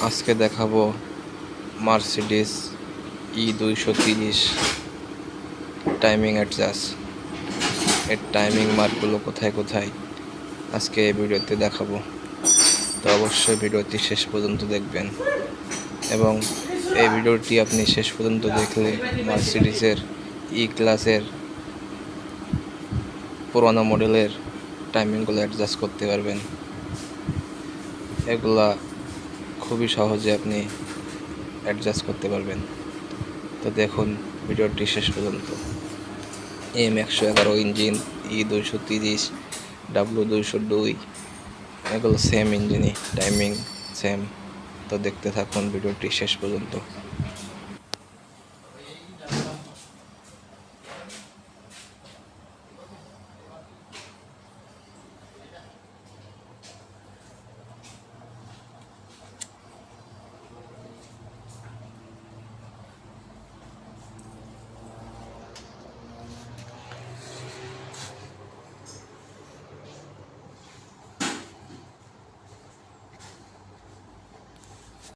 আজকে দেখাবো Mercedes E230 timing adjust. এর টাইমিং মার্কগুলো কোথায় কোথায় আজকে এই ভিডিওতে দেখাবো। তো অবশ্যই ভিডিওটি শেষ পর্যন্ত দেখবেন, এবং এই ভিডিওটি আপনি শেষ পর্যন্ত দেখলে মার্সিডিজের ই ক্লাসের পুরোনো মডেলের টাইমিংগুলো অ্যাডজাস্ট করতে পারবেন। এগুলা খুবই সহজে আপনি অ্যাডজাস্ট করতে পারবেন। তো দেখুন ভিডিওটি শেষ পর্যন্ত। M111 ইঞ্জিন, E230, W202, এগুলো সেম ইঞ্জিনই, টাইমিং সেম। তো দেখতে থাকুন ভিডিওটি শেষ পর্যন্ত।